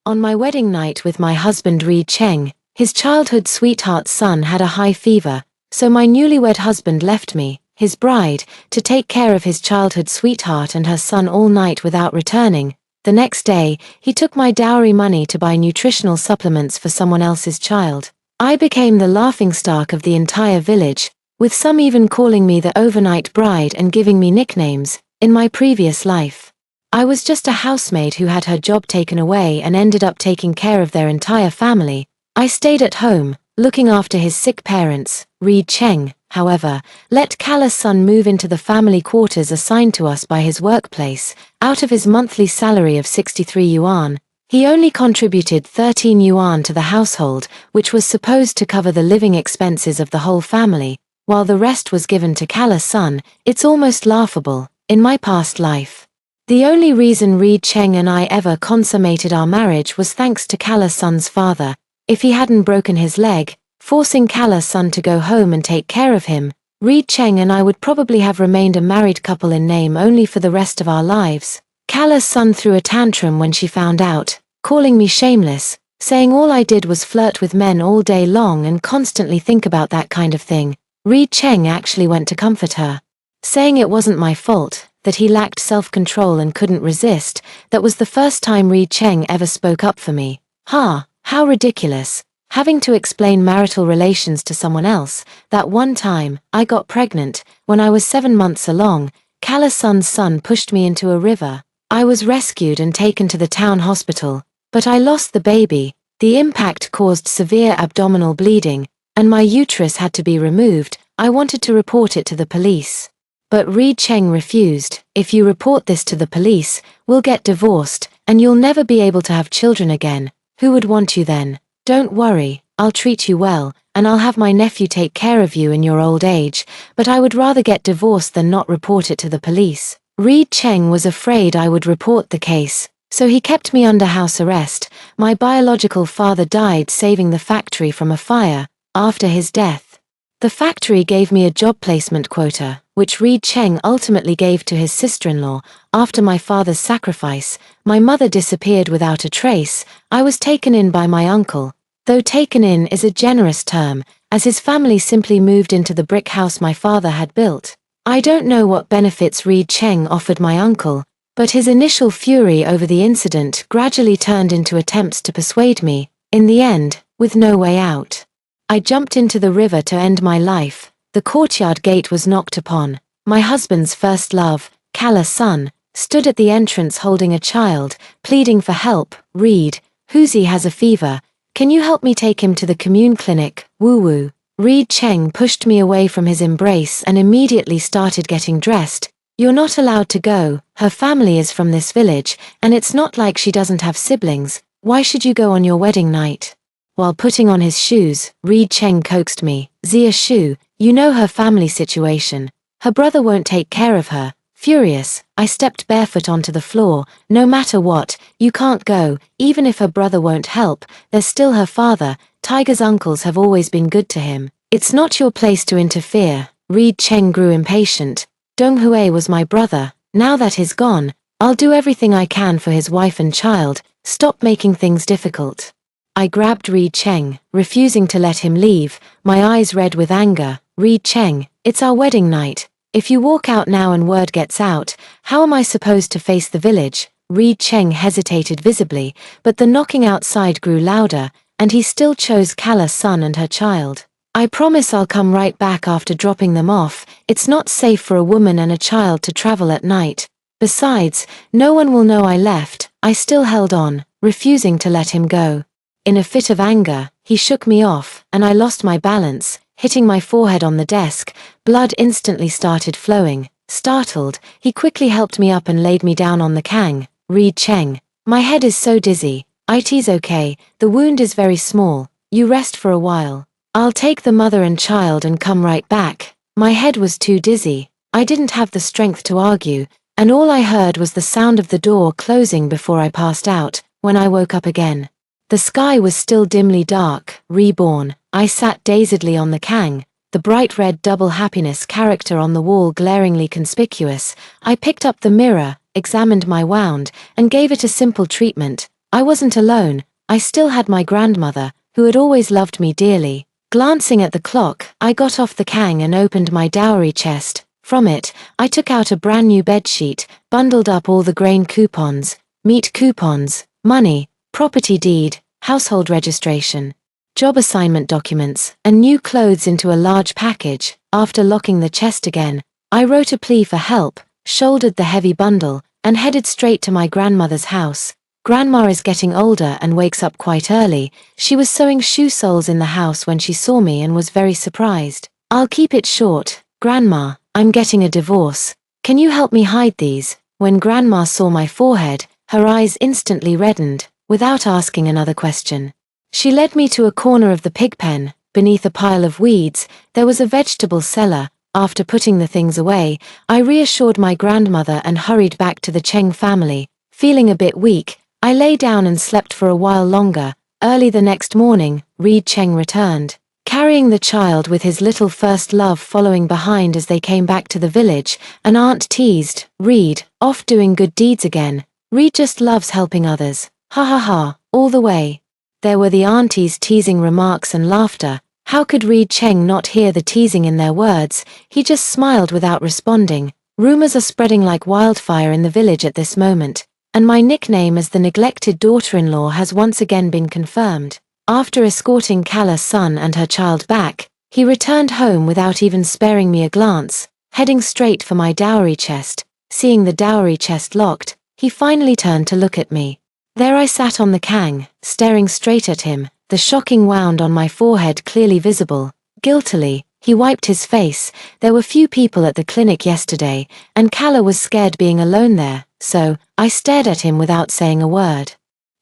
On my wedding night with my husband Reed Cheng, his childhood sweetheart's son had a high fever, so my newlywed husband left me, his bride, to take care of his childhood sweetheart and her son all night without returning. The next day, he took my dowry money to buy nutritional supplements for someone else's child. I became the laughingstock of the entire village, with some even calling me the overnight bride and giving me nicknames. In my previous life, I was just a housemaid who had her job taken away and ended up taking care of their entire family. I stayed at home, looking after his sick parents. Reed Cheng, however, let Kala's son move into the family quarters assigned to us by his workplace. Out of his monthly salary of 63 yuan, he only contributed 13 yuan to the household, which was supposed to cover the living expenses of the whole family, while the rest was given to Kala's son. It's almost laughable. In my past life, the only reason Reed Cheng and I ever consummated our marriage was thanks to Kala's son's father. If he hadn't broken his leg, forcing Kala's son to go home and take care of him, Reed Cheng and I would probably have remained a married couple in name only for the rest of our lives. Kala's son threw a tantrum when she found out, calling me shameless, saying all I did was flirt with men all day long and constantly think about that kind of thing. Reed Cheng actually went to comfort her, saying it wasn't my fault, that he lacked self-control and couldn't resist. That was the first time Reed Cheng ever spoke up for me. How ridiculous. Having to explain marital relations to someone else. That one time, I got pregnant. When I was 7 months along, Kala's son's son pushed me into a river. I was rescued and taken to the town hospital, but I lost the baby. The impact caused severe abdominal bleeding, and my uterus had to be removed. I wanted to report it to the police, but Reed Cheng refused. If you report this to the police, we'll get divorced, and you'll never be able to have children again. Who would want you then? Don't worry, I'll treat you well, and I'll have my nephew take care of you in your old age, but I would rather get divorced than not report it to the police. Reed Cheng was afraid I would report the case, so he kept me under house arrest. My biological father died saving the factory from a fire. After his death, the factory gave me a job placement quota, which Reed Cheng ultimately gave to his sister-in-law. After my father's sacrifice, my mother disappeared without a trace. I was taken in by my uncle, though taken in is a generous term, as his family simply moved into the brick house my father had built. I don't know what benefits Reed Cheng offered my uncle, but his initial fury over the incident gradually turned into attempts to persuade me. In the end, with no way out, I jumped into the river to end my life. The courtyard gate was knocked upon. My husband's first love, Kala's son, stood at the entrance holding a child, pleading for help. Reed, Huzi has a fever. Can you help me take him to the commune clinic? Woo-woo. Reed Cheng pushed me away from his embrace and immediately started getting dressed. You're not allowed to go. Her family is from this village, and it's not like she doesn't have siblings. Why should you go on your wedding night? While putting on his shoes, Reed Cheng coaxed me. Zia Shu, you know her family situation. Her brother won't take care of her. Furious, I stepped barefoot onto the floor. No matter what, you can't go. Even if her brother won't help, there's still her father. Tiger's uncles have always been good to him. It's not your place to interfere. Reed Cheng grew impatient. Dong Hui was my brother. Now that he's gone, I'll do everything I can for his wife and child. Stop making things difficult. I grabbed Reed Cheng, refusing to let him leave, my eyes red with anger. Reed Cheng, it's our wedding night. If you walk out now and word gets out, how am I supposed to face the village? Reed Cheng hesitated visibly, but the knocking outside grew louder, and he still chose Kala's son and her child. I promise I'll come right back after dropping them off. It's not safe for a woman and a child to travel at night. Besides, no one will know I left. I still held on, refusing to let him go. In a fit of anger, he shook me off, and I lost my balance, hitting my forehead on the desk. Blood instantly started flowing. Startled, he quickly helped me up and laid me down on the kang. Reed Cheng, my head is so dizzy. It's okay, the wound is very small. You rest for a while. I'll take the mother and child and come right back. My head was too dizzy. I didn't have the strength to argue, and all I heard was the sound of the door closing before I passed out. When I woke up again, the sky was still dimly dark. Reborn. I sat dazedly on the kang, the bright red double happiness character on the wall glaringly conspicuous. I picked up the mirror, examined my wound, and gave it a simple treatment. I wasn't alone, I still had my grandmother, who had always loved me dearly. Glancing at the clock, I got off the kang and opened my dowry chest. From it, I took out a brand new bedsheet, bundled up all the grain coupons, meat coupons, money, property deed, household registration, job assignment documents, and new clothes into a large package. After locking the chest again, I wrote a plea for help, shouldered the heavy bundle, and headed straight to my grandmother's house. Grandma is getting older and wakes up quite early. She was sewing shoe soles in the house when she saw me and was very surprised. I'll keep it short. Grandma, I'm getting a divorce. Can you help me hide these? When Grandma saw my forehead, her eyes instantly reddened, without asking another question. She led me to a corner of the pig pen. Beneath a pile of weeds, there was a vegetable cellar. After putting the things away, I reassured my grandmother and hurried back to the Cheng family. Feeling a bit weak, I lay down and slept for a while longer. Early the next morning, Reed Cheng returned, carrying the child with his little first love following behind as they came back to the village. An aunt teased, "Reed, off doing good deeds again. Reed just loves helping others. Ha ha ha, all the way." There were the aunties' teasing remarks and laughter. How could Reed Cheng not hear the teasing in their words? He just smiled without responding. Rumors are spreading like wildfire in the village at this moment, and my nickname as the neglected daughter-in-law has once again been confirmed. After escorting Kala's son and her child back, he returned home without even sparing me a glance, heading straight for my dowry chest. Seeing the dowry chest locked, he finally turned to look at me. There I sat on the kang, staring straight at him, the shocking wound on my forehead clearly visible. Guiltily, he wiped his face. There were few people at the clinic yesterday, and Kala was scared being alone there, so I stared at him without saying a word.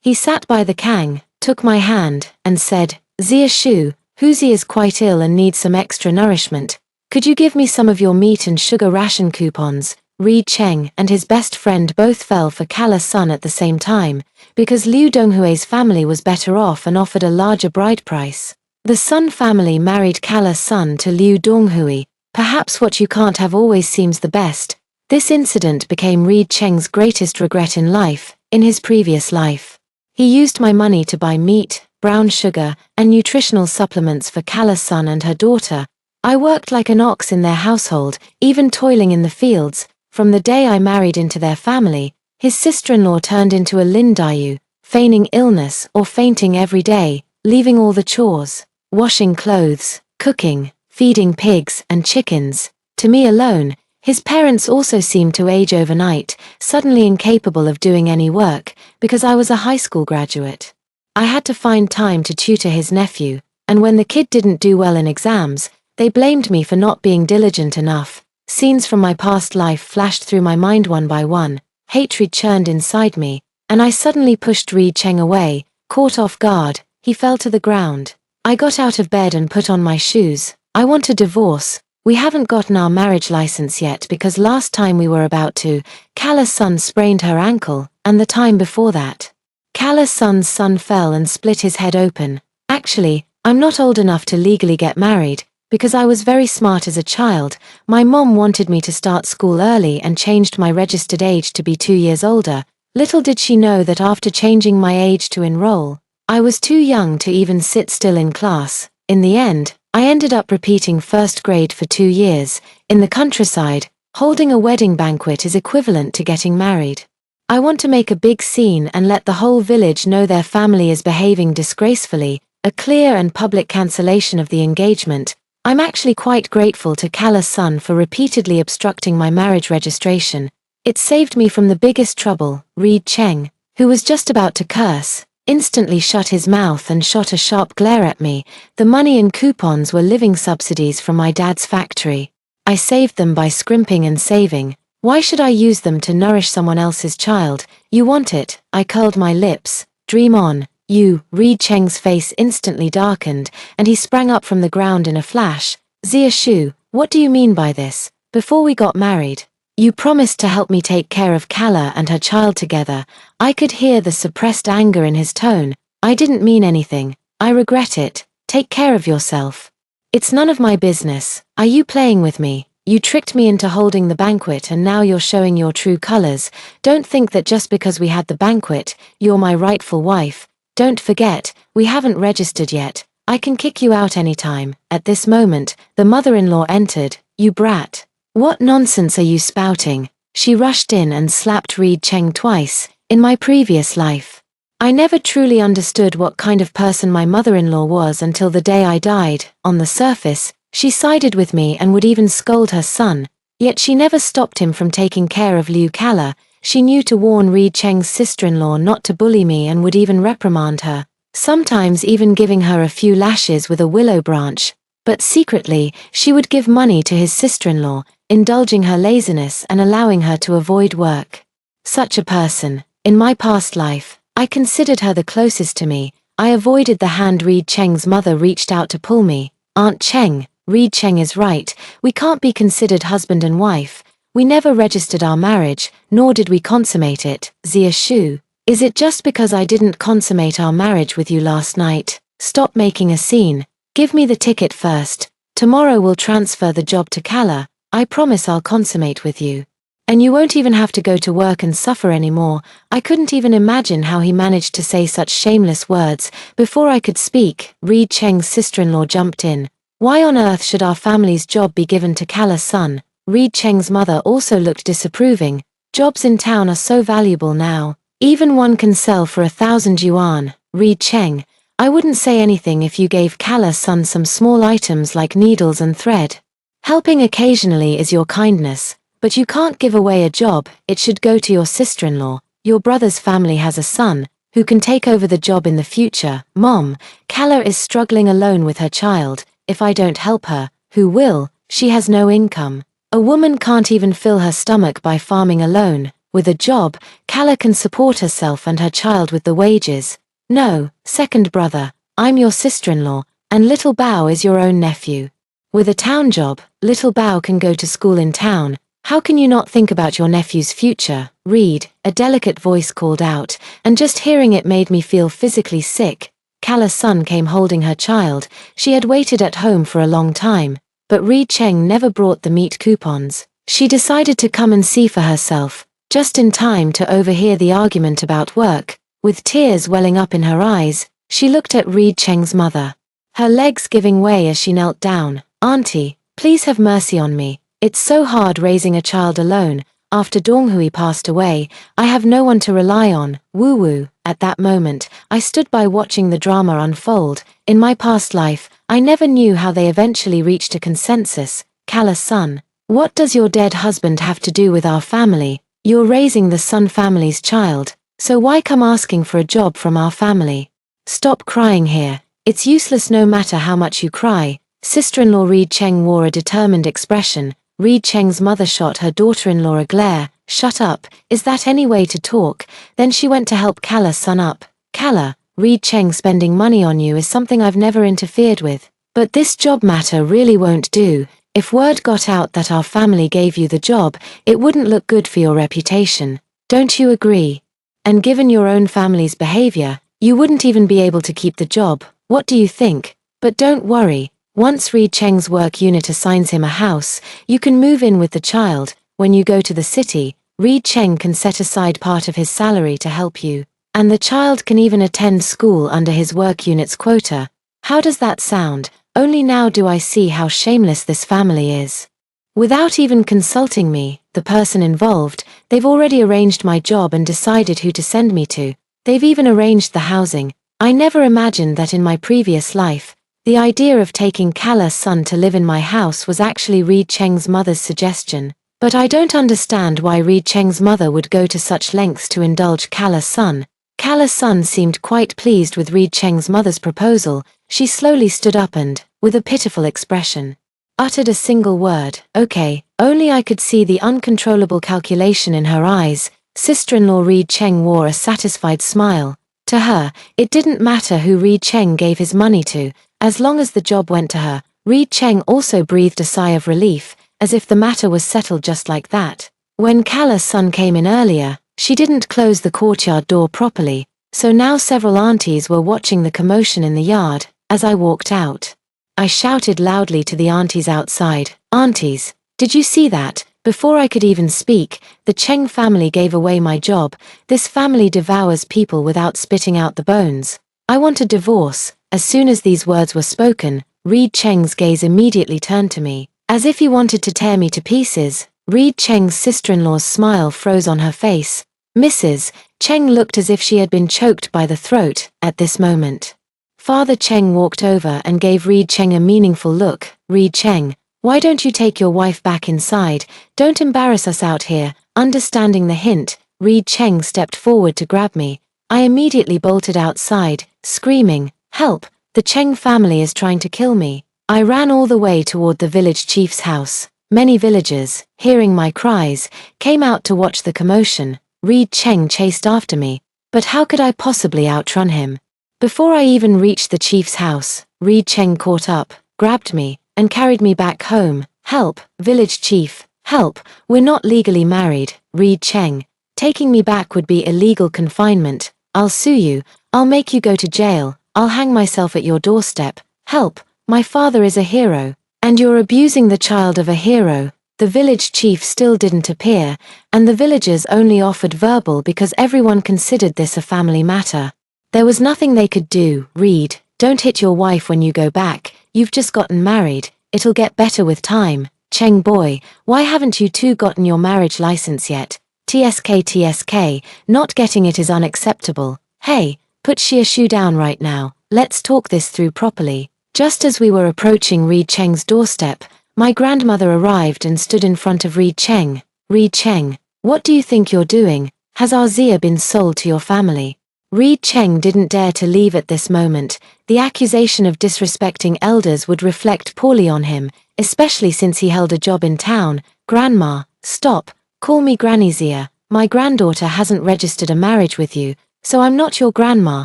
He sat by the kang, took my hand, and said, "Zia Shu, Huzi is quite ill and needs some extra nourishment. Could you give me some of your meat and sugar ration coupons?" Reed Cheng and his best friend both fell for Kala's son at the same time, because Liu Donghui's family was better off and offered a larger bride price. The Sun family married Kala's son to Liu Donghui. Perhaps what you can't have always seems the best. This incident became Reed Cheng's greatest regret in life. In his previous life, he used my money to buy meat, brown sugar, and nutritional supplements for Kala's son and her daughter. I worked like an ox in their household, even toiling in the fields. From the day I married into their family, his sister-in-law turned into a Lin Dayu, feigning illness or fainting every day, leaving all the chores, washing clothes, cooking, feeding pigs and chickens, to me alone. His parents also seemed to age overnight, suddenly incapable of doing any work, because I was a high school graduate. I had to find time to tutor his nephew, and when the kid didn't do well in exams, they blamed me for not being diligent enough. Scenes from my past life flashed through my mind one by one. Hatred churned inside me, and I suddenly pushed Reed Cheng away. Caught off guard, he fell to the ground. I got out of bed and put on my shoes. "I want a divorce. We haven't gotten our marriage license yet because last time we were about to, Kala's son sprained her ankle, and the time before that, Kala's son's son fell and split his head open. Actually, I'm not old enough to legally get married, because I was very smart as a child. My mom wanted me to start school early and changed my registered age to be 2 years older. Little did she know that after changing my age to enroll, I was too young to even sit still in class. In the end, I ended up repeating first grade for 2 years. In the countryside, holding a wedding banquet is equivalent to getting married. I want to make a big scene and let the whole village know their family is behaving disgracefully, a clear and public cancellation of the engagement. I'm actually quite grateful to Kala's son for repeatedly obstructing my marriage registration. It saved me from the biggest trouble. Reed Cheng, who was just about to curse, instantly shut his mouth and shot a sharp glare at me. The money and coupons were living subsidies from my dad's factory. I saved them by scrimping and saving. Why should I use them to nourish someone else's child? You want it? I curled my lips. Dream on. You. Reed Cheng's face instantly darkened, and he sprang up from the ground in a flash. "Zia Shu, what do you mean by this? Before we got married, you promised to help me take care of Kala and her child together." I could hear the suppressed anger in his tone. "I didn't mean anything. I regret it. Take care of yourself. It's none of my business. Are you playing with me? You tricked me into holding the banquet and now you're showing your true colors. Don't think that just because we had the banquet, you're my rightful wife. Don't forget, we haven't registered yet. I can kick you out anytime." At this moment, the mother-in-law entered. "You brat. What nonsense are you spouting?" She rushed in and slapped Reed Cheng twice. "In my previous life, I never truly understood what kind of person my mother-in-law was until the day I died. On the surface, she sided with me and would even scold her son, yet she never stopped him from taking care of Liu Kala. She knew to warn Reed Cheng's sister-in-law not to bully me and would even reprimand her, sometimes even giving her a few lashes with a willow branch. But secretly, she would give money to his sister-in-law, indulging her laziness and allowing her to avoid work. Such a person, in my past life, I considered her the closest to me. I avoided the hand Reed Cheng's mother reached out to pull me. Aunt Cheng, Reed Cheng is right. We can't be considered husband and wife. We never registered our marriage, nor did we consummate it. Zia Shu, is it just because I didn't consummate our marriage with you last night? Stop making a scene. Give me the ticket first. Tomorrow we'll transfer the job to Kala. I promise I'll consummate with you. And you won't even have to go to work and suffer anymore." I couldn't even imagine how he managed to say such shameless words. Before I could speak, Reed Cheng's sister-in-law jumped in. "Why on earth should our family's job be given to Kala's son?" Reed Cheng's mother also looked disapproving. "Jobs in town are so valuable now. Even one can sell for 1,000 yuan. Reed Cheng, I wouldn't say anything if you gave Kala's son some small items like needles and thread. Helping occasionally is your kindness. But you can't give away a job. It should go to your sister-in-law. Your brother's family has a son who can take over the job in the future. Mom, Kala is struggling alone with her child. If I don't help her, who will? She has no income. A woman can't even fill her stomach by farming alone. With a job, Kala can support herself and her child with the wages. No, second brother, I'm your sister-in-law, and Little Bao is your own nephew. With a town job, Little Bao can go to school in town. How can you not think about your nephew's future?" Reed, a delicate voice called out, and just hearing it made me feel physically sick. Kala's son came holding her child. She had waited at home for a long time, but Reed Cheng never brought the meat coupons. She decided to come and see for herself, just in time to overhear the argument about work. With tears welling up in her eyes, she looked at Reed Cheng's mother, her legs giving way as she knelt down. "Auntie, please have mercy on me. It's so hard raising a child alone. After Donghui passed away, I have no one to rely on." Woo-woo. At that moment, I stood by watching the drama unfold. In my past life, I never knew how they eventually reached a consensus. Kala's son. "What does your dead husband have to do with our family? You're raising the Sun family's child, so why come asking for a job from our family? Stop crying here. It's useless no matter how much you cry." Sister-in-law Reed Cheng wore a determined expression. Reed Cheng's mother shot her daughter-in-law a glare. "Shut up, is that any way to talk?" Then she went to help Kala's son up. "Kala, Reed Cheng spending money on you is something I've never interfered with. But this job matter really won't do. If word got out that our family gave you the job, it wouldn't look good for your reputation. Don't you agree? And given your own family's behavior, you wouldn't even be able to keep the job. What do you think? But don't worry. Once Reed Cheng's work unit assigns him a house, you can move in with the child. When you go to the city, Reed Cheng can set aside part of his salary to help you, and the child can even attend school under his work unit's quota. How does that sound? Only now do I see how shameless this family is. Without even consulting me, the person involved, they've already arranged my job and decided who to send me to. They've even arranged the housing. I never imagined that in my previous life, the idea of taking Kala's son to live in my house was actually Reed Cheng's mother's suggestion. But I don't understand why Reed Cheng's mother would go to such lengths to indulge Kala's son. Kala's son seemed quite pleased with Reed Cheng's mother's proposal. She slowly stood up and, with a pitiful expression, uttered a single word, "Okay." Only I could see the uncontrollable calculation in her eyes. Sister-in-law Reed Cheng wore a satisfied smile. To her, it didn't matter who Reed Cheng gave his money to, as long as the job went to her. Reed Cheng also breathed a sigh of relief, as if the matter was settled just like that. When Kala's son came in earlier, she didn't close the courtyard door properly, so now several aunties were watching the commotion in the yard. As I walked out, I shouted loudly to the aunties outside, "Aunties, Did you see that? Before I could even speak, the Cheng family gave away my job. This family devours people without spitting out the bones. I want a divorce." As soon as these words were spoken, Reed Cheng's gaze immediately turned to me, as if he wanted to tear me to pieces. Reed Cheng's sister-in-law's smile froze on her face. Mrs. Cheng looked as if she had been choked by the throat at this moment. Father Cheng walked over and gave Reed Cheng a meaningful look. "Reed Cheng, why don't you take your wife back inside? Don't embarrass us out here." Understanding the hint, Reed Cheng stepped forward to grab me. I immediately bolted outside, screaming, "Help! The Cheng family is trying to kill me." I ran all the way toward the village chief's house. Many villagers, hearing my cries, came out to watch the commotion. Reed Cheng chased after me, but how could I possibly outrun him? Before I even reached the chief's house, Reed Cheng caught up, grabbed me, and carried me back home. "Help, village chief, help, we're not legally married." Reed Cheng, "Taking me back would be illegal confinement. I'll sue you, I'll make you go to jail, I'll hang myself at your doorstep. Help, my father is a hero, and you're abusing the child of a hero." The village chief still didn't appear, and the villagers only offered verbal because everyone considered this a family matter. There was nothing they could do. "Reed, don't hit your wife when you go back, you've just gotten married, it'll get better with time." "Cheng boy, why haven't you two gotten your marriage license yet?" TSK, not getting it is unacceptable. "Hey, put Xia Shu down right now, let's talk this through properly." Just as we were approaching Reed Cheng's doorstep, my grandmother arrived and stood in front of Reed Cheng. "Reed Cheng, what do you think you're doing? Has our Xia been sold to your family?" Reed Cheng didn't dare to leave at this moment. The accusation of disrespecting elders would reflect poorly on him, especially since he held a job in town. "Grandma, stop, call me Granny Xia. My granddaughter hasn't registered a marriage with you, so I'm not your grandma.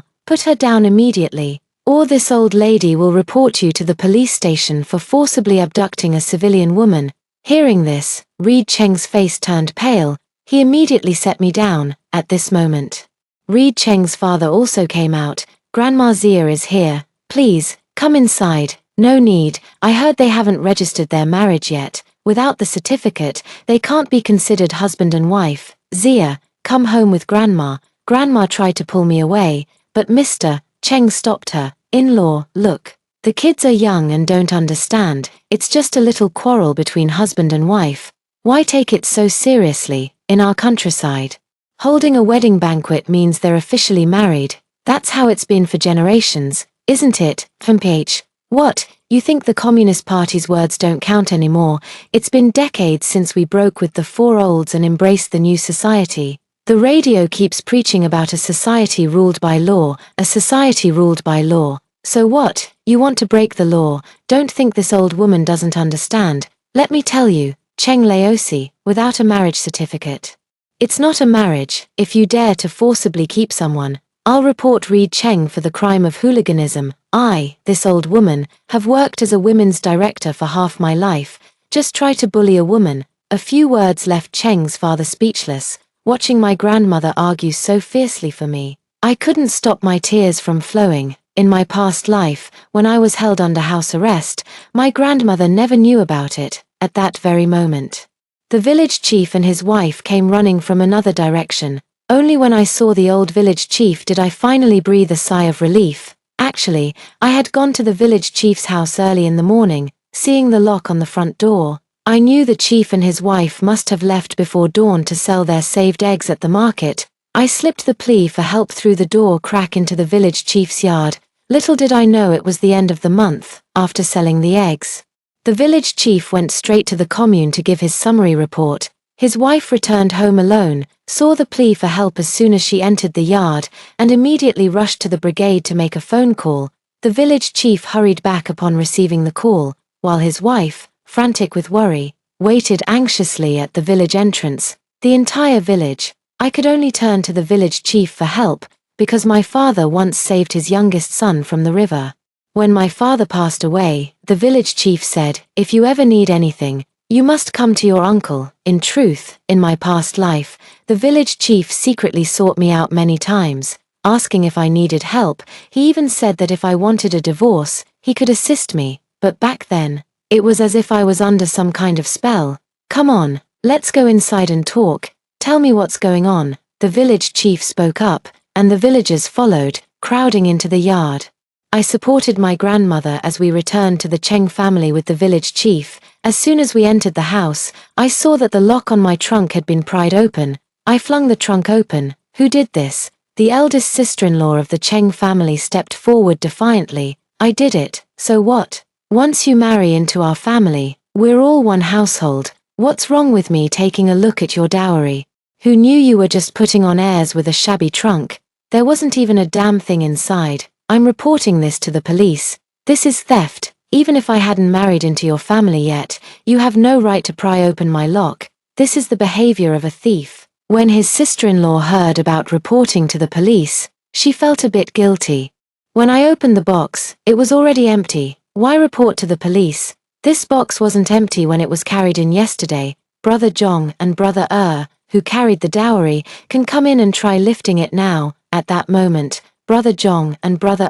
Put her down immediately, or this old lady will report you to the police station for forcibly abducting a civilian woman." Hearing this, Reed Cheng's face turned pale. He immediately set me down. At this moment, Reed Cheng's father also came out. "Grandma Xia is here. Please, come inside." "No need, I heard they haven't registered their marriage yet. Without the certificate, they can't be considered husband and wife." "Xia, come home with Grandma." Grandma tried to pull me away, but Mr. Cheng stopped her. "In-law, look. The kids are young and don't understand. It's just a little quarrel between husband and wife. Why take it so seriously? In our countryside, holding a wedding banquet means they're officially married. That's how it's been for generations, isn't it?" "PH. What, you think the Communist Party's words don't count anymore? It's been decades since we broke with the four olds and embraced the new society. The radio keeps preaching about a society ruled by law, a society ruled by law. So what, you want to break the law? Don't think this old woman doesn't understand. Let me tell you, Cheng Laosi, without a marriage certificate, it's not a marriage. If you dare to forcibly keep someone, I'll report Reed Cheng for the crime of hooliganism. I, this old woman, have worked as a women's director for half my life. Just try to bully a woman." A few words left Cheng's father speechless. Watching my grandmother argue so fiercely for me, I couldn't stop my tears from flowing. In my past life, when I was held under house arrest, my grandmother never knew about it. At that very moment, the village chief and his wife came running from another direction. Only when I saw the old village chief did I finally breathe a sigh of relief. Actually, I had gone to the village chief's house early in the morning. Seeing the lock on the front door, I knew the chief and his wife must have left before dawn to sell their saved eggs at the market. I slipped the plea for help through the door crack into the village chief's yard. Little did I know it was the end of the month. After selling the eggs, the village chief went straight to the commune to give his summary report. His wife returned home alone, saw the plea for help as soon as she entered the yard, and immediately rushed to the brigade to make a phone call. The village chief hurried back upon receiving the call, while his wife, frantic with worry, waited anxiously at the village entrance. The entire village. I could only turn to the village chief for help, because my father once saved his youngest son from the river. When my father passed away, the village chief said, "If you ever need anything, you must come to your uncle." In truth, in my past life, the village chief secretly sought me out many times, asking if I needed help. He even said that if I wanted a divorce, he could assist me, but back then, it was as if I was under some kind of spell. Come on, let's go inside and talk. Tell me what's going on. The village chief spoke up, and the villagers followed, crowding into the yard. I supported my grandmother as we returned to the Cheng family with the village chief. As soon as we entered the house, I saw that the lock on my trunk had been pried open. I flung the trunk open. Who did this? The eldest sister-in-law of the Cheng family stepped forward defiantly. I did it, so what? Once you marry into our family, we're all one household. What's wrong with me taking a look at your dowry? Who knew you were just putting on airs with a shabby trunk? There wasn't even a damn thing inside. I'm reporting this to the police. This is theft. Even if I hadn't married into your family yet, you have no right to pry open my lock. This is the behavior of a thief. When his sister-in-law heard about reporting to the police, she felt a bit guilty. When I opened the box, it was already empty. Why report to the police? This box wasn't empty when it was carried in yesterday. Brother Zhong and Brother who carried the dowry, can come in and try lifting it now. At that moment, Brother Zhong and Brother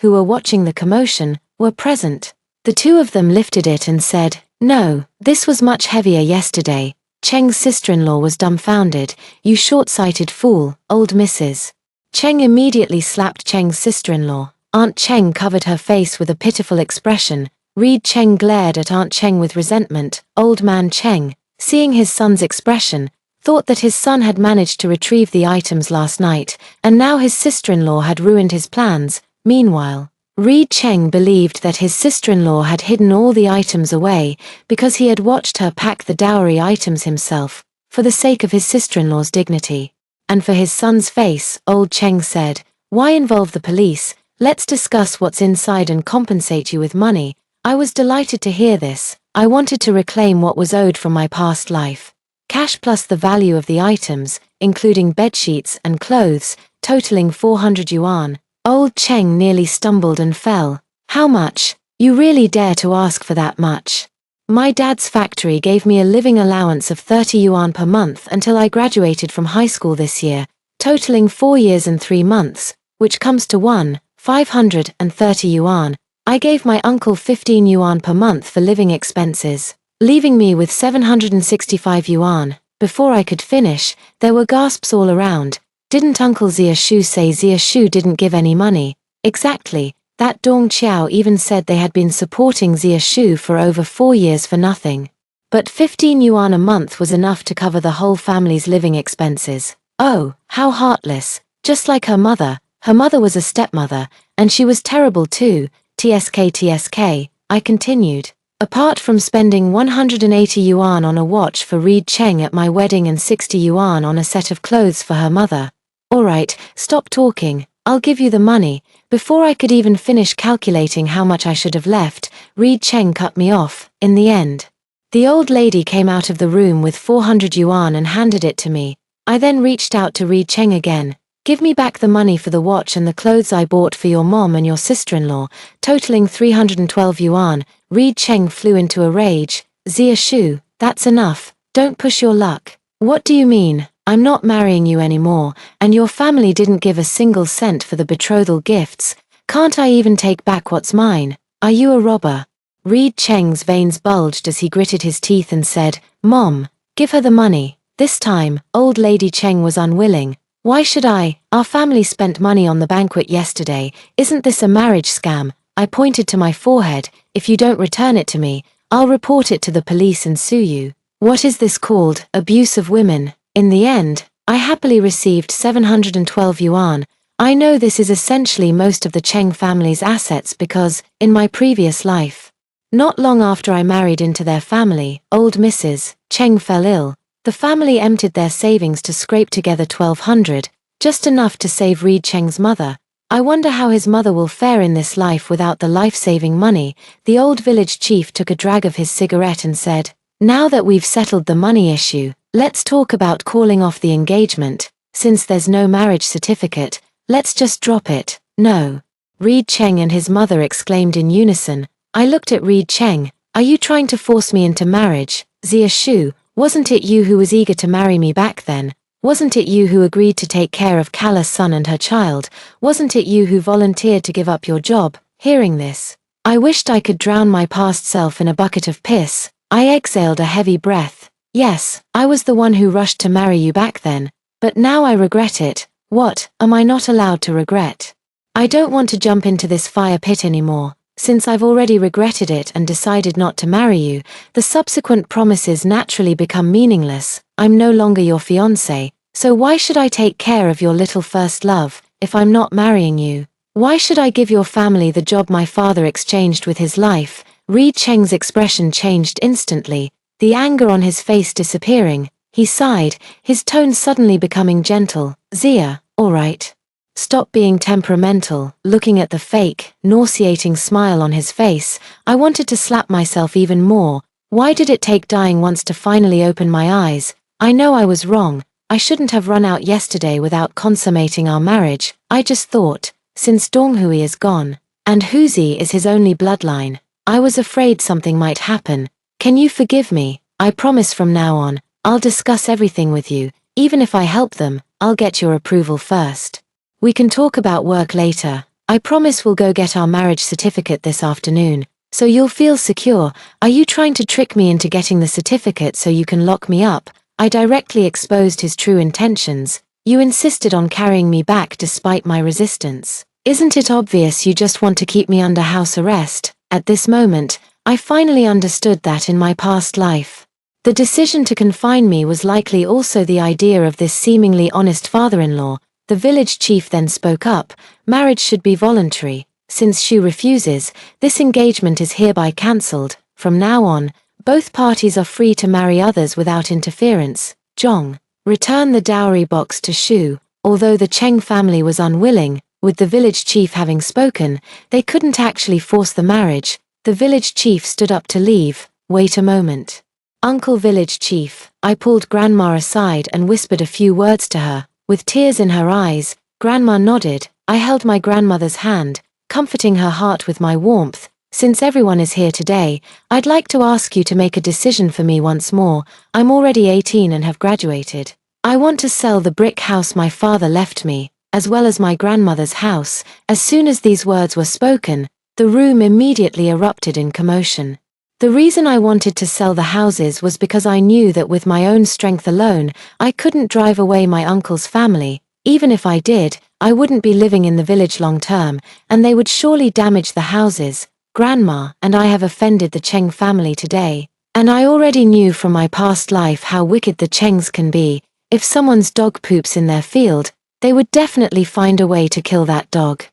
who were watching the commotion, were present. The two of them lifted it and said, "No, this was much heavier yesterday." Cheng's sister-in-law was dumbfounded. "You short-sighted fool, old Mrs." Cheng immediately slapped Cheng's sister-in-law. Aunt Cheng covered her face with a pitiful expression. Reed Cheng glared at Aunt Cheng with resentment. Old man Cheng, seeing his son's expression, thought that his son had managed to retrieve the items last night, and now his sister-in-law had ruined his plans. Meanwhile, Reed Cheng believed that his sister-in-law had hidden all the items away because he had watched her pack the dowry items himself, for the sake of his sister-in-law's dignity. And for his son's face, old Cheng said, "Why involve the police? Let's discuss what's inside and compensate you with money." I was delighted to hear this. I wanted to reclaim what was owed from my past life. Cash plus the value of the items, including bedsheets and clothes, totaling 400 yuan. Old Cheng nearly stumbled and fell. "How much? You really dare to ask for that much?" "My dad's factory gave me a living allowance of 30 yuan per month until I graduated from high school this year, totaling 4 years and 3 months, which comes to 1,530 yuan. I gave my uncle 15 yuan per month for living expenses, leaving me with 765 yuan. Before I could finish, there were gasps all around. Didn't Uncle Zia Shu say Zia Shu didn't give any money? Exactly, that Dong Qiao even said they had been supporting Zia Shu for over 4 years for nothing. But 15 yuan a month was enough to cover the whole family's living expenses. Oh, how heartless, just like her mother. Her mother was a stepmother, and she was terrible too. TSK, I continued. Apart from spending 180 yuan on a watch for Reed Cheng at my wedding and 60 yuan on a set of clothes for her mother. Alright, stop talking, I'll give you the money. Before I could even finish calculating how much I should have left, Reed Cheng cut me off. In the end, the old lady came out of the room with 400 yuan and handed it to me. I then reached out to Reed Cheng again. "Give me back the money for the watch and the clothes I bought for your mom and your sister-in-law, totaling 312 yuan. Reed Cheng flew into a rage. "Zia Shu, that's enough, don't push your luck. What do you mean? I'm not marrying you anymore, and your family didn't give a single cent for the betrothal gifts. Can't I even take back what's mine? Are you a robber?" Reed Cheng's veins bulged as he gritted his teeth and said, "Mom, give her the money." This time, old lady Cheng was unwilling. "Why should I? Our family spent money on the banquet yesterday. Isn't this a marriage scam?" I pointed to my forehead. "If you don't return it to me, I'll report it to the police and sue you." What is this called? Abuse of women. In the end, I happily received 712 yuan. I know this is essentially most of the Cheng family's assets because, in my previous life, not long after I married into their family, old Mrs. Cheng fell ill. The family emptied their savings to scrape together 1,200, just enough to save Reed Cheng's mother. I wonder how his mother will fare in this life without the life-saving money. The old village chief took a drag of his cigarette and said, "Now that we've settled the money issue, let's talk about calling off the engagement. Since there's no marriage certificate, let's just drop it." "No." Reed Cheng and his mother exclaimed in unison. I looked at Reed Cheng. "Are you trying to force me into marriage? Zia Shu, wasn't it you who was eager to marry me back then? Wasn't it you who agreed to take care of Kala's son and her child? Wasn't it you who volunteered to give up your job?" Hearing this, I wished I could drown my past self in a bucket of piss. I exhaled a heavy breath. Yes, I was the one who rushed to marry you back then. But now I regret it. What am I not allowed to regret? I don't want to jump into this fire pit anymore. Since I've already regretted it and decided not to marry you, the subsequent promises naturally become meaningless. I'm no longer your fiancé, so why should I take care of your little first love, if I'm not marrying you? Why should I give your family the job my father exchanged with his life? Reed Cheng's expression changed instantly, the anger on his face disappearing. He sighed, his tone suddenly becoming gentle. Zia, all right. Stop being temperamental. Looking at the fake, nauseating smile on his face, I wanted to slap myself even more. Why did it take dying once to finally open my eyes? I know I was wrong. I shouldn't have run out yesterday without consummating our marriage. I just thought, since Donghui is gone, and Huzi is his only bloodline, I was afraid something might happen. Can you forgive me? I promise from now on, I'll discuss everything with you. Even if I help them, I'll get your approval first. We can talk about work later. I promise we'll go get our marriage certificate this afternoon, so you'll feel secure. Are you trying to trick me into getting the certificate so you can lock me up? I directly exposed his true intentions. You insisted on carrying me back despite my resistance. Isn't it obvious you just want to keep me under house arrest? At this moment, I finally understood that in my past life, the decision to confine me was likely also the idea of this seemingly honest father-in-law. The village chief then spoke up. Marriage should be voluntary. Since Shu refuses, this engagement is hereby cancelled. From now on, both parties are free to marry others without interference. Zhong, return the dowry box to Shu. Although the Cheng family was unwilling, with the village chief having spoken, they couldn't actually force the marriage. The village chief stood up to leave. Wait a moment. Uncle Village Chief. I pulled Grandma aside and whispered a few words to her. With tears in her eyes, Grandma nodded. I held my grandmother's hand, comforting her heart with my warmth. Since everyone is here today, I'd like to ask you to make a decision for me once more. I'm already 18 and have graduated. I want to sell the brick house my father left me, as well as my grandmother's house. As soon as these words were spoken, the room immediately erupted in commotion. The reason I wanted to sell the houses was because I knew that with my own strength alone, I couldn't drive away my uncle's family. Even if I did, I wouldn't be living in the village long term, and they would surely damage the houses. Grandma and I have offended the Cheng family today, and I already knew from my past life how wicked the Chengs can be. If someone's dog poops in their field, they would definitely find a way to kill that dog.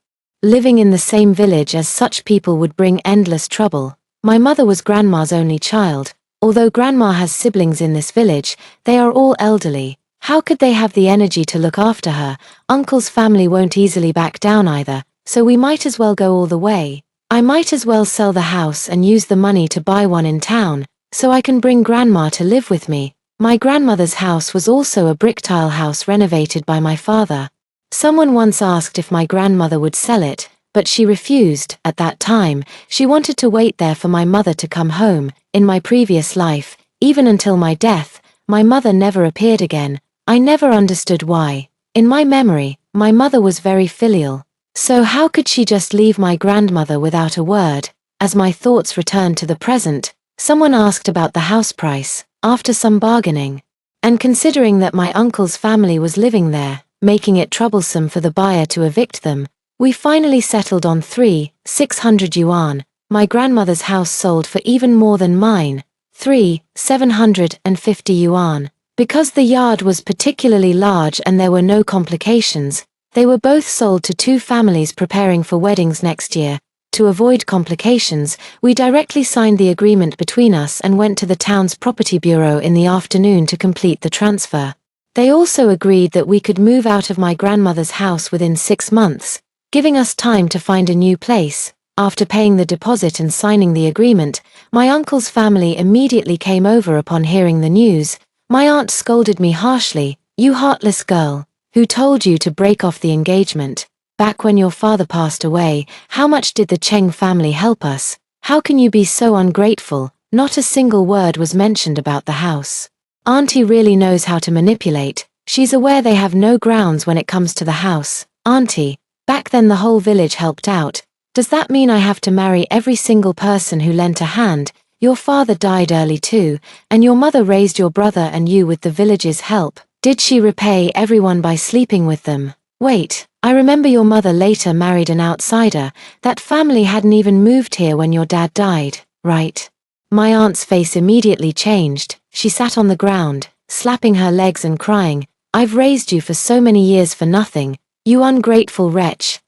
Living in the same village as such people would bring endless trouble. My mother was Grandma's only child. Although Grandma has siblings in this village, they are all elderly. How could they have the energy to look after her? Uncle's family won't easily back down either, so we might as well go all the way. I might as well sell the house and use the money to buy one in town, so I can bring Grandma to live with me. My grandmother's house was also a brick tile house renovated by my father. Someone once asked if my grandmother would sell it, but she refused. At that time, she wanted to wait there for my mother to come home. In my previous life, even until my death, my mother never appeared again. I never understood why. In my memory, my mother was very filial. So how could she just leave my grandmother without a word? As my thoughts returned to the present, someone asked about the house price. After some bargaining, and considering that my uncle's family was living there, making it troublesome for the buyer to evict them, we finally settled on 600 yuan. My grandmother's house sold for even more than mine, 750 yuan. Because the yard was particularly large and there were no complications, they were both sold to two families preparing for weddings next year. To avoid complications, we directly signed the agreement between us and went to the town's property bureau in the afternoon to complete the transfer. They also agreed that we could move out of my grandmother's house within 6 months, giving us time to find a new place. After paying the deposit and signing the agreement, my uncle's family immediately came over upon hearing the news. My aunt scolded me harshly. "You heartless girl, who told you to break off the engagement? Back when your father passed away, how much did the Cheng family help us? How can you be so ungrateful?" Not a single word was mentioned about the house. Auntie really knows how to manipulate. She's aware they have no grounds when it comes to the house. Auntie, back then the whole village helped out. Does that mean I have to marry every single person who lent a hand? Your father died early too, and your mother raised your brother and you with the village's help. Did she repay everyone by sleeping with them? Wait, I remember your mother later married an outsider. That family hadn't even moved here when your dad died, right? My aunt's face immediately changed. She sat on the ground, slapping her legs and crying, I've raised you for so many years for nothing, you ungrateful wretch.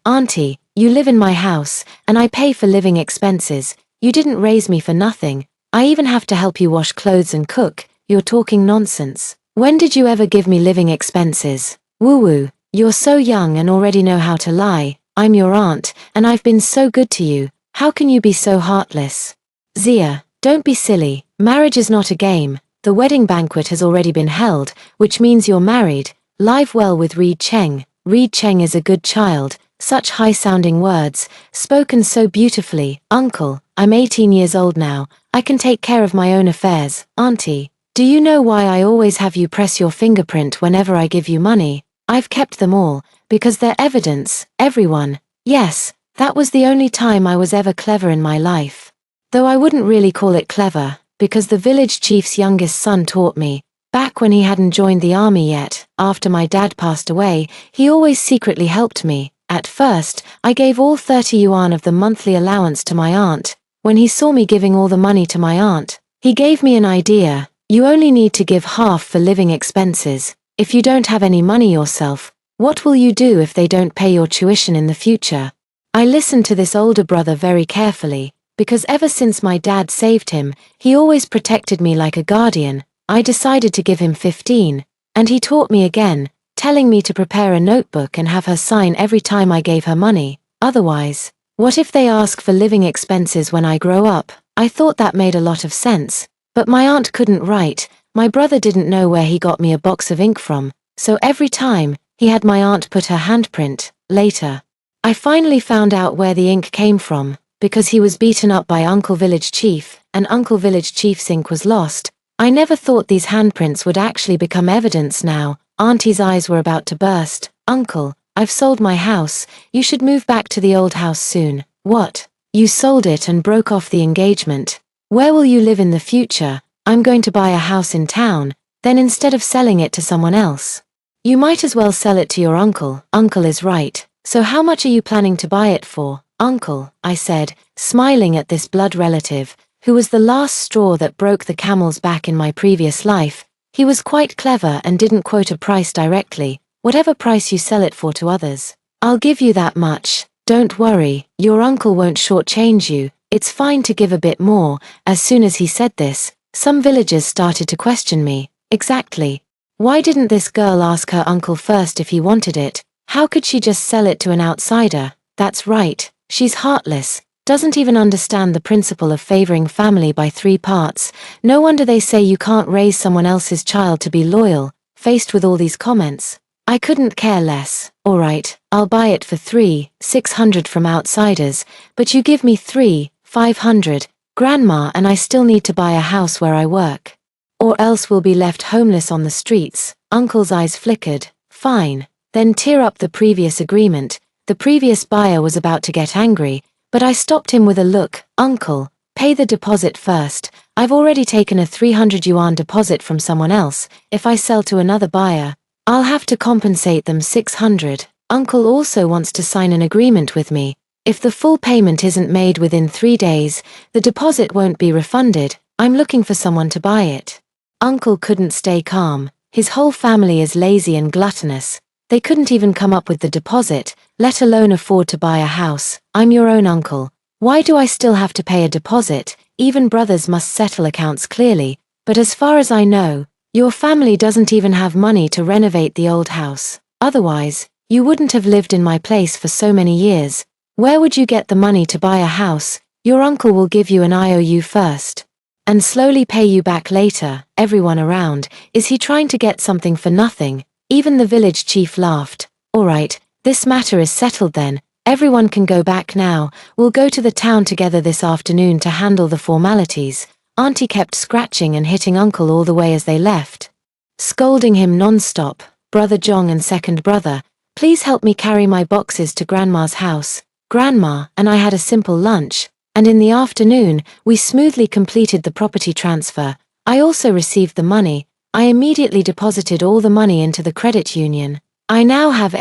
Auntie, you live in my house, and I pay for living expenses. You didn't raise me for nothing. I even have to help you wash clothes and cook. You're talking nonsense. When did you ever give me living expenses? Woo-woo, you're so young and already know how to lie. I'm your aunt, and I've been so good to you. How can you be so heartless? Zia, don't be silly. Marriage is not a game. The wedding banquet has already been held, which means you're married. Live well with Reed Cheng. Reed Cheng is a good child. Such high-sounding words, spoken so beautifully. Uncle, I'm 18 years old now. I can take care of my own affairs. Auntie, do you know why I always have you press your fingerprint whenever I give you money? I've kept them all, because they're evidence, everyone. Yes, that was the only time I was ever clever in my life. Though I wouldn't really call it clever, because the village chief's youngest son taught me. Back when he hadn't joined the army yet, after my dad passed away, he always secretly helped me. At first, I gave all 30 yuan of the monthly allowance to my aunt. When he saw me giving all the money to my aunt, he gave me an idea. You only need to give half for living expenses. If you don't have any money yourself, what will you do if they don't pay your tuition in the future? I listened to this older brother very carefully, because ever since my dad saved him, he always protected me like a guardian. I decided to give him 15, and he taught me again, telling me to prepare a notebook and have her sign every time I gave her money. Otherwise, what if they ask for living expenses when I grow up? I thought that made a lot of sense, but my aunt couldn't write. My brother didn't know where he got me a box of ink from, so every time, he had my aunt put her handprint. Later, I finally found out where the ink came from, because he was beaten up by Uncle Village Chief, and Uncle Village Chief's ink was lost. I never thought these handprints would actually become evidence now. Auntie's eyes were about to burst. Uncle, I've sold my house. You should move back to the old house soon. What? You sold it and broke off the engagement. Where will you live in the future? I'm going to buy a house in town, then instead of selling it to someone else. You might as well sell it to your uncle. Uncle is right. So how much are you planning to buy it for? Uncle, I said, smiling at this blood relative, who was the last straw that broke the camel's back in my previous life. He was quite clever and didn't quote a price directly. Whatever price you sell it for to others, I'll give you that much. Don't worry, your uncle won't shortchange you. It's fine to give a bit more. As soon as he said this, some villagers started to question me. Exactly. Why didn't this girl ask her uncle first if he wanted it? How could she just sell it to an outsider? That's right, she's heartless. Doesn't even understand the principle of favoring family by 3 parts. No wonder they say you can't raise someone else's child to be loyal. Faced with all these comments, I couldn't care less. Alright, I'll buy it for 600 from outsiders, but you give me 500. Grandma and I still need to buy a house where I work. Or else we'll be left homeless on the streets. Uncle's eyes flickered. Fine. Then tear up the previous agreement. The previous buyer was about to get angry, but I stopped him with a look. Uncle, pay the deposit first. I've already taken a 300 yuan deposit from someone else. If I sell to another buyer, I'll have to compensate them 600. Uncle also wants to sign an agreement with me. If the full payment isn't made within 3 days, the deposit won't be refunded. I'm looking for someone to buy it. Uncle couldn't stay calm. His whole family is lazy and gluttonous. They couldn't even come up with the deposit, let alone afford to buy a house. I'm your own uncle. Why do I still have to pay a deposit? Even brothers must settle accounts clearly. But as far as I know, your family doesn't even have money to renovate the old house. Otherwise, you wouldn't have lived in my place for so many years. Where would you get the money to buy a house? Your uncle will give you an IOU first, and slowly pay you back later. Everyone around, is he trying to get something for nothing? Even the village chief laughed. Alright, this matter is settled then. Everyone can go back now. We'll go to the town together this afternoon to handle the formalities. Auntie kept scratching and hitting Uncle all the way as they left, scolding him non-stop. Brother Zhong and second brother, please help me carry my boxes to Grandma's house. Grandma and I had a simple lunch, and in the afternoon, we smoothly completed the property transfer. I also received the money. I immediately deposited all the money into the credit union. I now have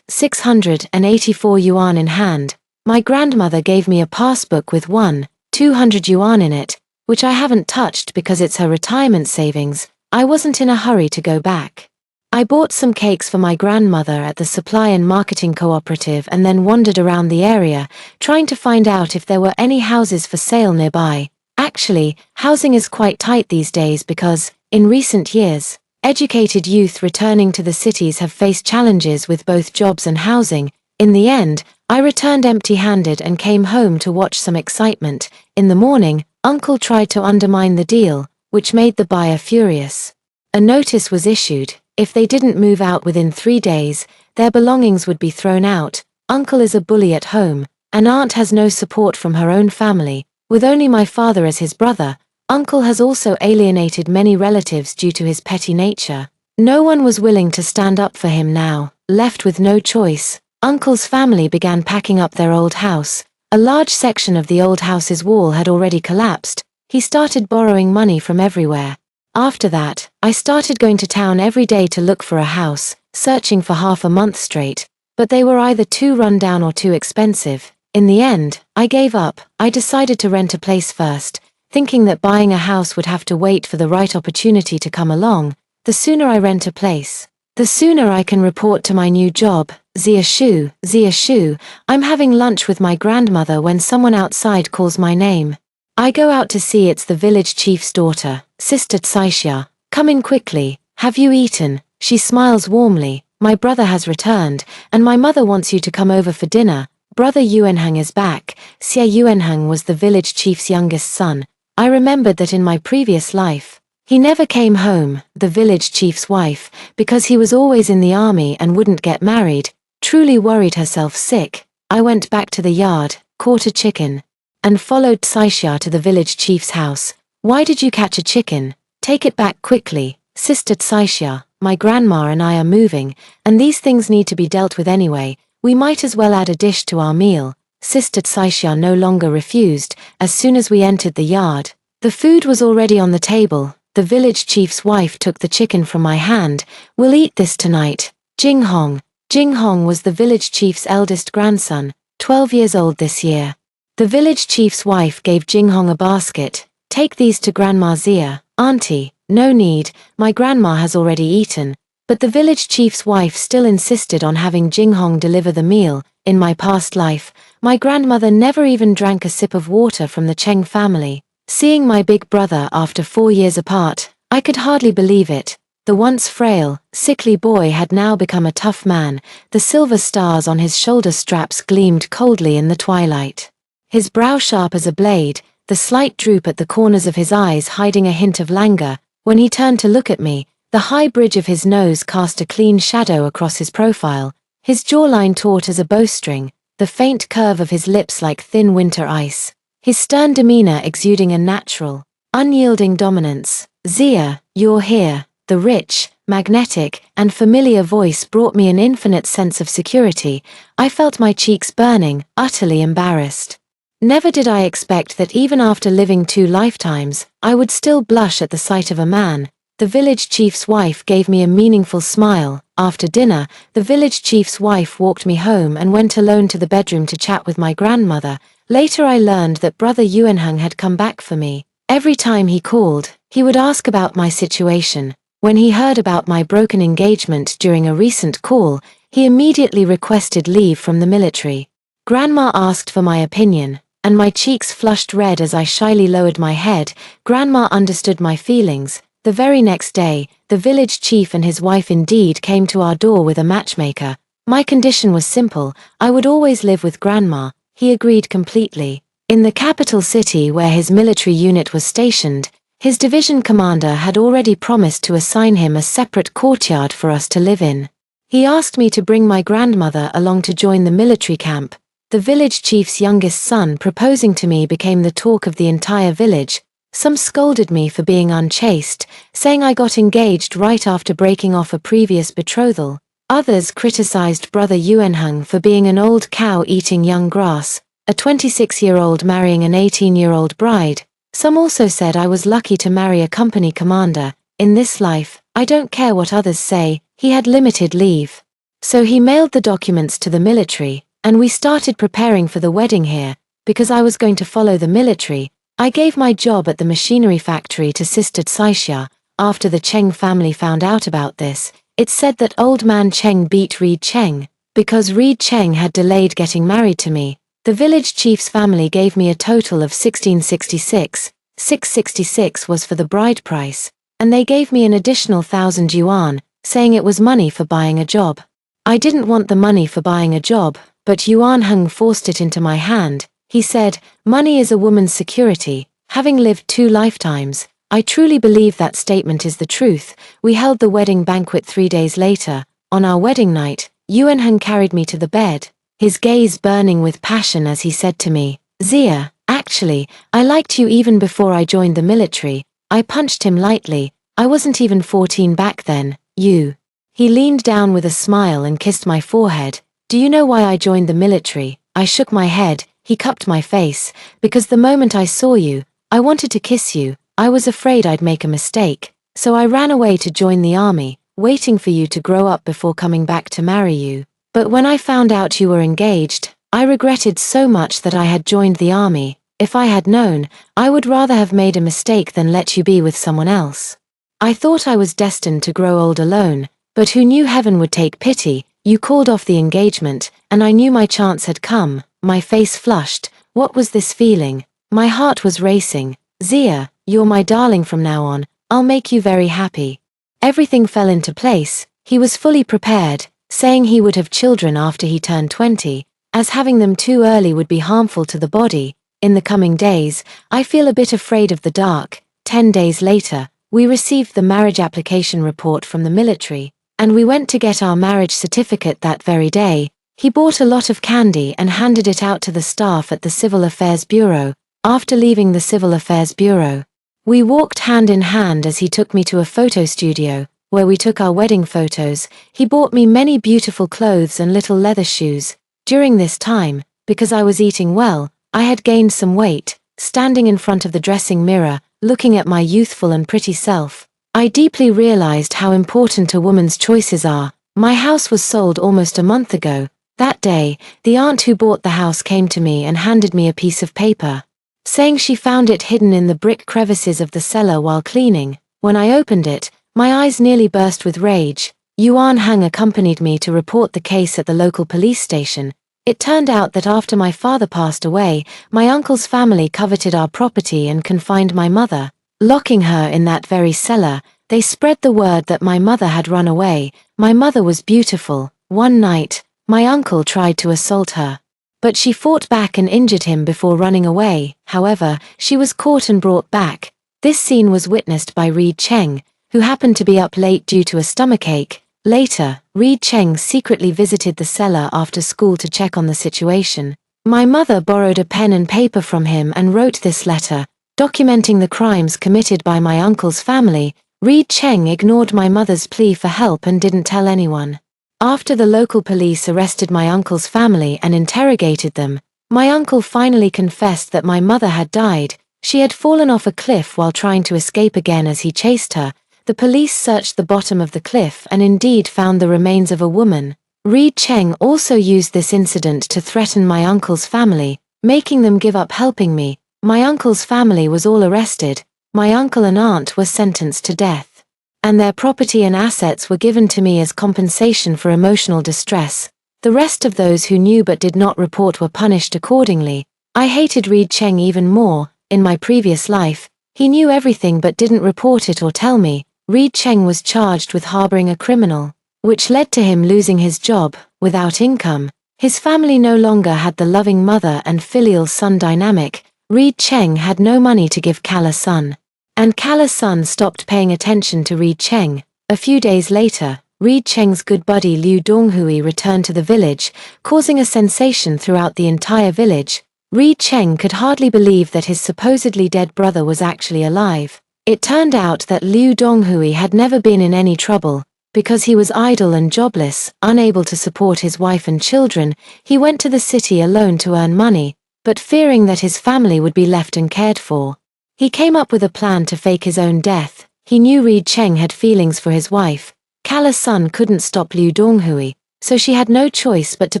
684 yuan in hand. My grandmother gave me a passbook with 200 yuan in it, which I haven't touched because it's her retirement savings. I wasn't in a hurry to go back. I bought some cakes for my grandmother at the Supply and Marketing Cooperative and then wandered around the area, trying to find out if there were any houses for sale nearby. Actually, housing is quite tight these days because, in recent years, educated youth returning to the cities have faced challenges with both jobs and housing. In the end, I returned empty-handed and came home to watch some excitement. In the morning, Uncle tried to undermine the deal, which made the buyer furious. A notice was issued. If they didn't move out within 3 days, their belongings would be thrown out. Uncle is a bully at home, and Aunt has no support from her own family. With only my father as his brother, Uncle has also alienated many relatives due to his petty nature. No one was willing to stand up for him now. Left with no choice, Uncle's family began packing up their old house. A large section of the old house's wall had already collapsed. He started borrowing money from everywhere. After that, I started going to town every day to look for a house, searching for half a month straight, but they were either too run down or too expensive. In the end, I gave up. I decided to rent a place first, thinking that buying a house would have to wait for the right opportunity to come along. The sooner I rent a place, the sooner I can report to my new job. Zia Shu, I'm having lunch with my grandmother when someone outside calls my name. I go out to see it's the village chief's daughter, Sister Tsaixia. Come in quickly. Have you eaten? She smiles warmly. My brother has returned, and my mother wants you to come over for dinner. Brother Yuanheng is back. Xie Yuanheng was the village chief's youngest son. I remembered that in my previous life, he never came home, the village chief's wife, because he was always in the army and wouldn't get married, truly worried herself sick. I went back to the yard, caught a chicken, and followed Tsaixia to the village chief's house. Why did you catch a chicken? Take it back quickly, Sister Tsaixia. My grandma and I are moving, and these things need to be dealt with anyway. We might as well add a dish to our meal. Sister Tsaixia no longer refused. As soon as we entered the yard, the food was already on the table. The village chief's wife took the chicken from my hand. We'll eat this tonight. Jinghong was the village chief's eldest grandson, 12 years old this year. The village chief's wife gave Jinghong a basket. Take these to Grandma Zia. Auntie, no need, my grandma has already eaten. But the village chief's wife still insisted on having Jinghong deliver the meal. In my past life, my grandmother never even drank a sip of water from the Cheng family. Seeing my big brother after 4 years apart, I could hardly believe it. The once frail, sickly boy had now become a tough man. The silver stars on his shoulder straps gleamed coldly in the twilight. His brow sharp as a blade, the slight droop at the corners of his eyes hiding a hint of languor. When he turned to look at me, the high bridge of his nose cast a clean shadow across his profile, his jawline taut as a bowstring, the faint curve of his lips like thin winter ice, his stern demeanor exuding a natural, unyielding dominance. Zia, you're here. The rich, magnetic, and familiar voice brought me an infinite sense of security. I felt my cheeks burning, utterly embarrassed. Never did I expect that even after living 2 lifetimes, I would still blush at the sight of a man. The village chief's wife gave me a meaningful smile. After dinner, the village chief's wife walked me home and went alone to the bedroom to chat with my grandmother. Later I learned that Brother Yuanheng had come back for me. Every time he called, he would ask about my situation. When he heard about my broken engagement during a recent call, he immediately requested leave from the military. Grandma asked for my opinion, and my cheeks flushed red as I shyly lowered my head. Grandma understood my feelings. The very next day, the village chief and his wife indeed came to our door with a matchmaker. My condition was simple. I would always live with Grandma. He agreed completely. In the capital city where his military unit was stationed, his division commander had already promised to assign him a separate courtyard for us to live in. He asked me to bring my grandmother along to join the military camp. The village chief's youngest son proposing to me became the talk of the entire village. Some scolded me for being unchaste, saying I got engaged right after breaking off a previous betrothal. Others criticized Brother Yuanheng for being an old cow eating young grass. a 26-year-old marrying an 18-year-old bride. Some also said I was lucky to marry a company commander. In this life, I don't care what others say, he had limited leave. So he mailed the documents to the military, and we started preparing for the wedding here. Because I was going to follow the military, I gave my job at the machinery factory to Sister Tsaisha. After the Cheng family found out about this, it said that old man Cheng beat Reed Cheng. Because Reed Cheng had delayed getting married to me, the village chief's family gave me a total of 1666. 666 was for the bride price, and they gave me an additional 1,000 yuan, saying it was money for buying a job. I didn't want the money for buying a job, but Yuan Heng forced it into my hand. He said, "Money is a woman's security." Having lived 2 lifetimes, I truly believe that statement is the truth. We held the wedding banquet 3 days later. On our wedding night, Yuan Heng carried me to the bed, his gaze burning with passion as he said to me, "Zia, actually, I liked you even before I joined the military." I punched him lightly. I wasn't even 14 back then. You. He leaned down with a smile and kissed my forehead. "Do you know why I joined the military?" I shook my head. He cupped my face. "Because the moment I saw you, I wanted to kiss you. I was afraid I'd make a mistake. So I ran away to join the army, waiting for you to grow up before coming back to marry you. But when I found out you were engaged, I regretted so much that I had joined the army. If I had known, I would rather have made a mistake than let you be with someone else. I thought I was destined to grow old alone, but who knew heaven would take pity? You called off the engagement, and I knew my chance had come." My face flushed. What was this feeling? My heart was racing. "Zia, you're my darling from now on. I'll make you very happy." Everything fell into place. He was fully prepared, saying he would have children after he turned 20, as having them too early would be harmful to the body. In the coming days, I feel a bit afraid of the dark. 10 days later, we received the marriage application report from the military, and we went to get our marriage certificate that very day. He bought a lot of candy and handed it out to the staff at the Civil Affairs Bureau. After leaving the Civil Affairs Bureau, we walked hand in hand as he took me to a photo studio, where we took our wedding photos. He bought me many beautiful clothes and little leather shoes. During this time, because I was eating well, I had gained some weight. Standing in front of the dressing mirror, looking at my youthful and pretty self, I deeply realized how important a woman's choices are. My house was sold almost a month ago. That day, the aunt who bought the house came to me and handed me a piece of paper, saying she found it hidden in the brick crevices of the cellar while cleaning. When I opened it, my eyes nearly burst with rage. Yuan Heng accompanied me to report the case at the local police station. It turned out that after my father passed away, my uncle's family coveted our property and confined my mother, locking her in that very cellar. They spread the word that my mother had run away. My mother was beautiful. One night, my uncle tried to assault her, but she fought back and injured him before running away. However, she was caught and brought back. This scene was witnessed by Reed Cheng, who happened to be up late due to a stomachache. Later, Reed Cheng secretly visited the cellar after school to check on the situation. My mother borrowed a pen and paper from him and wrote this letter, documenting the crimes committed by my uncle's family. Reed Cheng ignored my mother's plea for help and didn't tell anyone. After the local police arrested my uncle's family and interrogated them, my uncle finally confessed that my mother had died. She had fallen off a cliff while trying to escape again as he chased her. The police searched the bottom of the cliff and indeed found the remains of a woman. Reed Cheng also used this incident to threaten my uncle's family, making them give up helping me. My uncle's family was all arrested. My uncle and aunt were sentenced to death, and their property and assets were given to me as compensation for emotional distress. The rest of those who knew but did not report were punished accordingly. I hated Reed Cheng even more. In my previous life, he knew everything but didn't report it or tell me. Reed Cheng was charged with harboring a criminal, which led to him losing his job. Without income, his family no longer had the loving mother and filial son dynamic. Reed Cheng had no money to give Kala's son, and Kala's son stopped paying attention to Reed Cheng. A few days later, Reed Cheng's good buddy Liu Donghui returned to the village, causing a sensation throughout the entire village. Reed Cheng could hardly believe that his supposedly dead brother was actually alive. It turned out that Liu Donghui had never been in any trouble. Because he was idle and jobless, unable to support his wife and children, he went to the city alone to earn money. but fearing that his family would be left uncared for. He came up with a plan to fake his own death. He knew Reed Cheng had feelings for his wife. Kala's son couldn't stop Liu Donghui, so she had no choice but to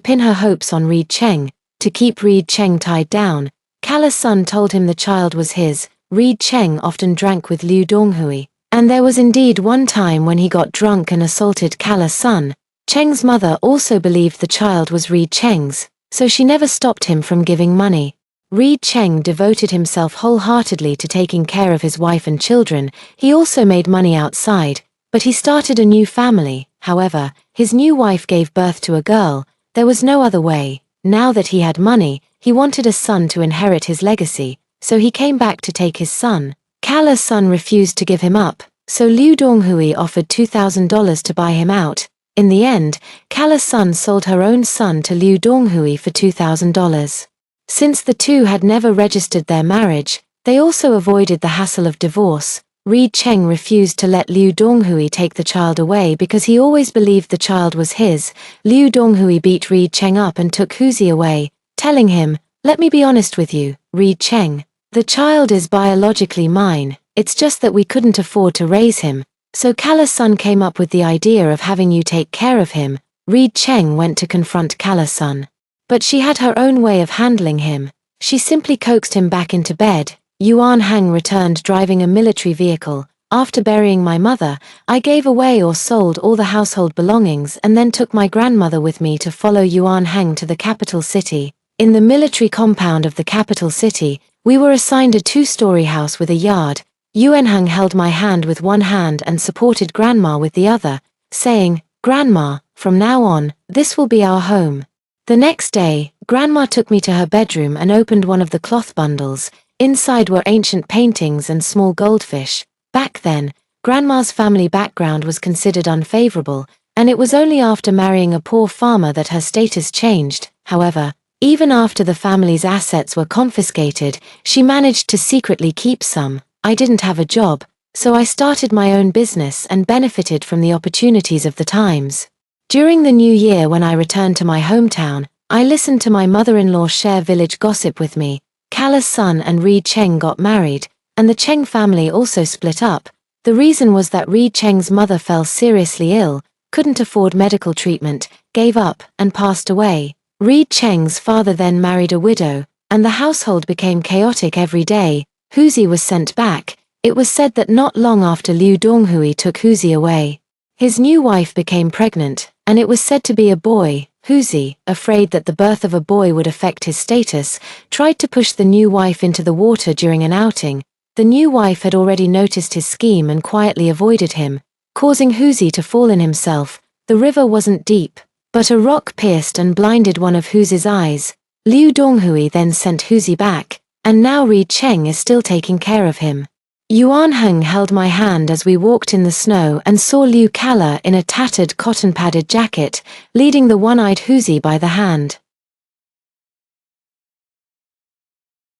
pin her hopes on Reed Cheng. To keep Reed Cheng tied down, Kala's son told him the child was his. Reed Cheng often drank with Liu Donghui, and there was indeed one time when he got drunk and assaulted Kala's son. Cheng's mother also believed the child was Reed Cheng's, so she never stopped him from giving money. Reed Cheng devoted himself wholeheartedly to taking care of his wife and children. He also made money outside, but he started a new family. However, his new wife gave birth to a girl. There was no other way. Now that he had money, he wanted a son to inherit his legacy, so he came back to take his son. Kala's son refused to give him up, so Liu Donghui offered $2,000 to buy him out. In the end, Kala's son sold her own son to Liu Donghui for $2,000. Since the two had never registered their marriage, they also avoided the hassle of divorce. Reed Cheng refused to let Liu Donghui take the child away because he always believed the child was his. Liu Donghui beat Reed Cheng up and took Huzi away, telling him, "Let me be honest with you, Reed Cheng. The child is biologically mine, it's just that we couldn't afford to raise him, so Kala's son came up with the idea of having you take care of him." Reed Cheng went to confront Kala's son, but she had her own way of handling him. She simply coaxed him back into bed. Yuan Hang returned driving a military vehicle. "After burying my mother, I gave away or sold all the household belongings and then took my grandmother with me to follow Yuan Hang to the capital city. In the military compound of the capital city, we were assigned a two-story house with a yard. Yuan Hang held my hand with one hand and supported Grandma with the other, saying, 'Grandma, from now on, this will be our home.' The next day, Grandma took me to her bedroom and opened one of the cloth bundles. Inside were ancient paintings and small goldfish. Back then, Grandma's family background was considered unfavorable, and it was only after marrying a poor farmer that her status changed. However, even after the family's assets were confiscated, she managed to secretly keep some. I didn't have a job, so I started my own business and benefited from the opportunities of the times. During the new year when I returned to my hometown, I listened to my mother-in-law share village gossip with me. Kala's son and Reed Cheng got married, and the Cheng family also split up. The reason was that Reed Cheng's mother fell seriously ill, couldn't afford medical treatment, gave up, and passed away. Reed Cheng's father then married a widow, and the household became chaotic every day. Huzi was sent back. It was said that not long after Liu Donghui took Huzi away, his new wife became pregnant, and it was said to be a boy. Huzi, afraid that the birth of a boy would affect his status, tried to push the new wife into the water during an outing. The new wife had already noticed his scheme and quietly avoided him, causing Huzi to fall in himself. The river wasn't deep, but a rock pierced and blinded one of Huzi's eyes. Liu Donghui then sent Huzi back, and now Reed Cheng is still taking care of him. Yuan Heng held my hand as we walked in the snow and saw Liu Kala in a tattered cotton-padded jacket, leading the one-eyed Huzi by the hand.